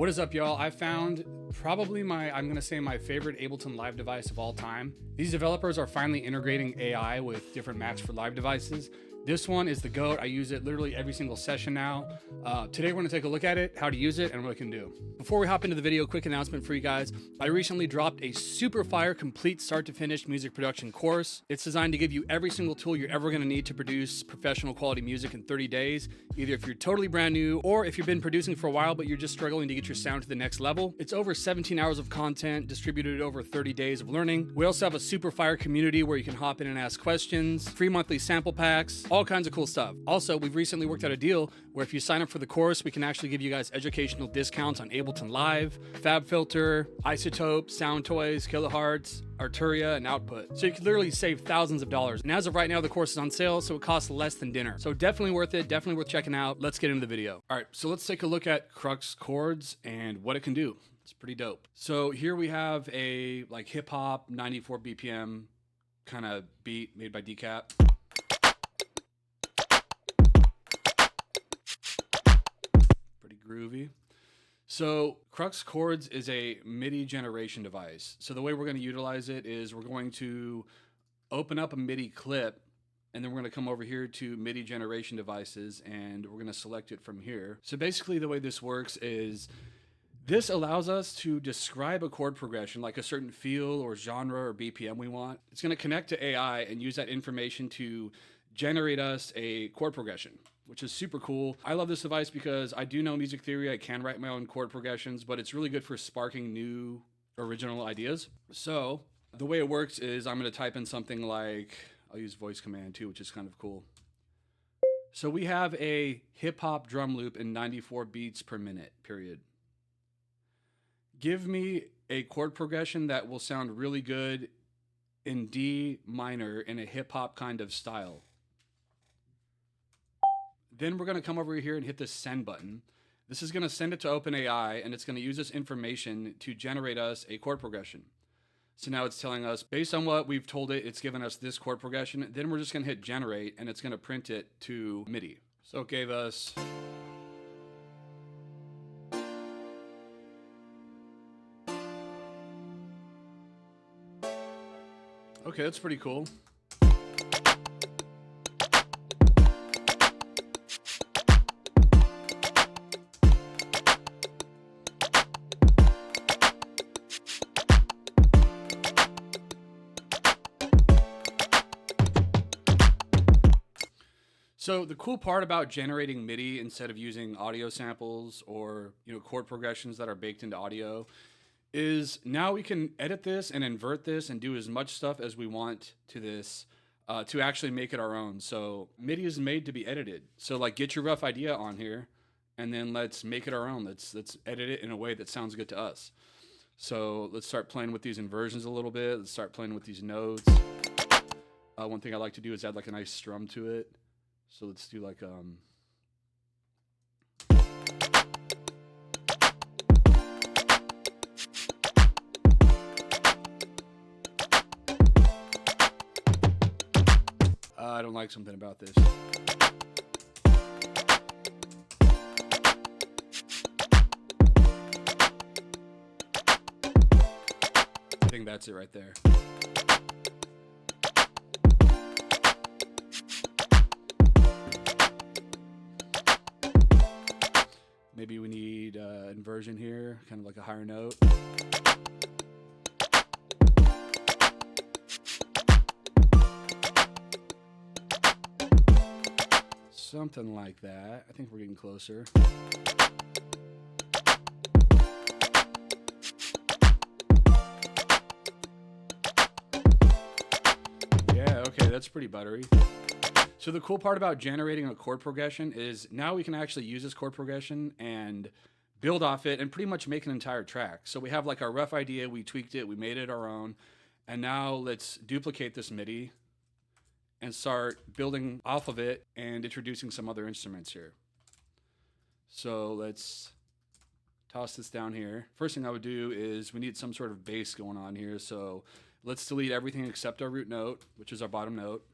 What is up, y'all? I found probably I'm gonna say my favorite Ableton live device of all time. These developers are finally integrating AI with different Macs for live devices. This one is the GOAT. I use it literally every single session now. Today we're gonna take a look at it, how to use it, and what it can do. Before we hop into the video, quick announcement for you guys. I recently dropped a super fire, complete start to finish music production course. It's designed to give you every single tool you're ever gonna need to produce professional quality music in 30 days, either if you're totally brand new or if you've been producing for a while but you're just struggling to get your sound to the next level. It's over 17 hours of content distributed over 30 days of learning. We also have a super fire community where you can hop in and ask questions, free monthly sample packs, all kinds of cool stuff. Also, we've recently worked out a deal where if you sign up for the course, we can actually give you guys educational discounts on Ableton Live, FabFilter, Isotope, Sound Toys, Kilohertz, Arturia, and Output. So you can literally save thousands of dollars. And as of right now, the course is on sale, so it costs less than dinner. So definitely worth it, definitely worth checking out. Let's get into the video. All right, so let's take a look at CRUX Chords and what it can do. It's pretty dope. So here we have a like hip hop 94 BPM kind of beat made by Decap. Pretty groovy. So CRUX Chords is a MIDI generation device. So the way we're going to utilize it is we're going to open up a MIDI clip, and then we're going to come over here to MIDI generation devices, and we're going to select it from here. So basically the way this works is this allows us to describe a chord progression, like a certain feel or genre or BPM we want. It's going to connect to AI and use that information to generate us a chord progression, which is super cool. I love this device because I do know music theory. I can write my own chord progressions, but it's really good for sparking new original ideas. So the way it works is I'm going to type in something like, I'll use voice command too, which is kind of cool. So we have a hip hop drum loop in 94 beats per minute, period. Give me a chord progression that will sound really good in D minor in a hip hop kind of style. Then we're going to come over here and hit the send button. This is going to send it to OpenAI, and it's going to use this information to generate us a chord progression. So now it's telling us, based on what we've told it, it's given us this chord progression. Then we're just going to hit generate, and it's going to print it to MIDI. So it gave us... Okay, that's pretty cool. So the cool part about generating MIDI instead of using audio samples or chord progressions that are baked into audio is now we can edit this and invert this and do as much stuff as we want to this to actually make it our own. So MIDI is made to be edited. So like get your rough idea on here and then let's make it our own. Let's edit it in a way that sounds good to us. So let's start playing with these inversions a little bit. Let's start playing with these notes. One thing I like to do is add like a nice strum to it. So let's do like I don't like something about this. I think that's it right there. Maybe we need inversion here, kind of like a higher note. Something like that. I think we're getting closer. Yeah, okay, that's pretty buttery. So the cool part about generating a chord progression is now we can actually use this chord progression and build off it and pretty much make an entire track. So we have like our rough idea, we tweaked it, we made it our own, and now let's duplicate this MIDI and start building off of it and introducing some other instruments here. So let's toss this down here. First thing I would do is we need some sort of bass going on here. So let's delete everything except our root note, which is our bottom note.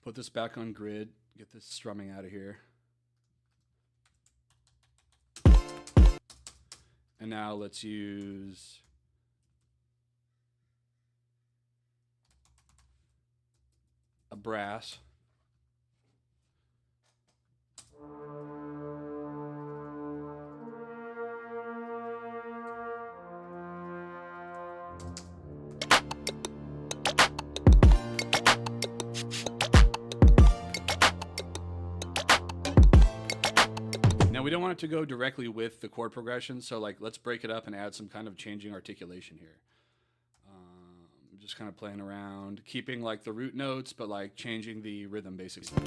Put this back on grid, get this strumming out of here. And now let's use a brass. Now we don't want it to go directly with the chord progression, so like let's break it up and add some kind of changing articulation here. Just kind of playing around, keeping like the root notes, but like changing the rhythm basically.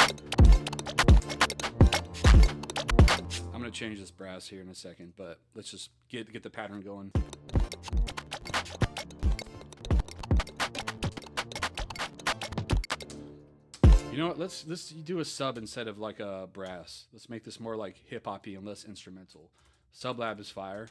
I'm gonna change this brass here in a second, but let's just get the pattern going. You know what, let's do a sub instead of like a brass. Let's make this more like hip-hoppy and less instrumental. Sublab is fire.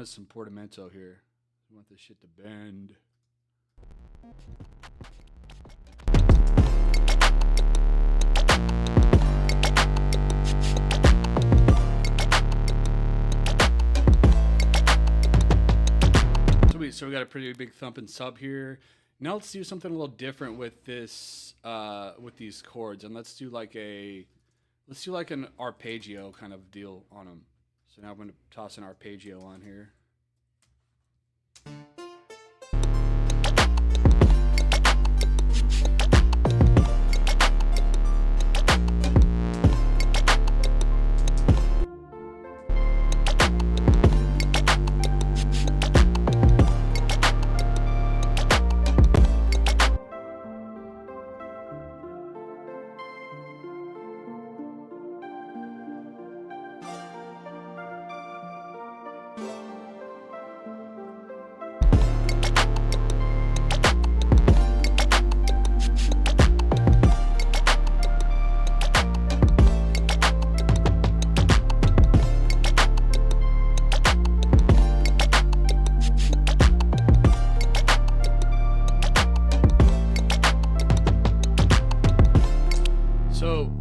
Some portamento here. We want this shit to bend. So we got a pretty big thumping sub here. Now let's do something a little different with this, with these chords, and let's do like an arpeggio kind of deal on them. So now I'm going to toss an arpeggio on here.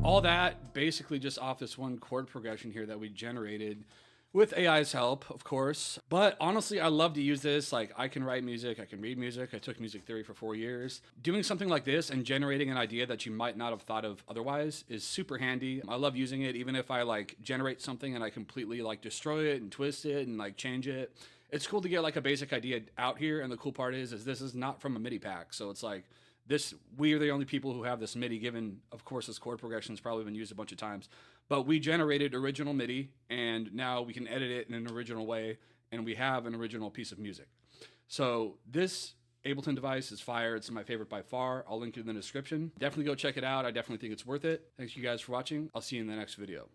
All that basically just off this one chord progression here that we generated with AI's help, of course. But honestly, I love to use this. Like, I can write music, I can read music. I took music theory for 4 years. Doing something like this and generating an idea that you might not have thought of otherwise is super handy. I love using it, even if I like generate something and I completely like destroy it and twist it and like change it. It's cool to get like a basic idea out here. And the cool part is this is not from a MIDI pack. So it's like, we are the only people who have this MIDI, given, of course, this chord progression has probably been used a bunch of times. But we generated original MIDI, and now we can edit it in an original way, and we have an original piece of music. So this Ableton device is fire. It's my favorite by far. I'll link it in the description. Definitely go check it out. I definitely think it's worth it. Thanks you guys for watching. I'll see you in the next video.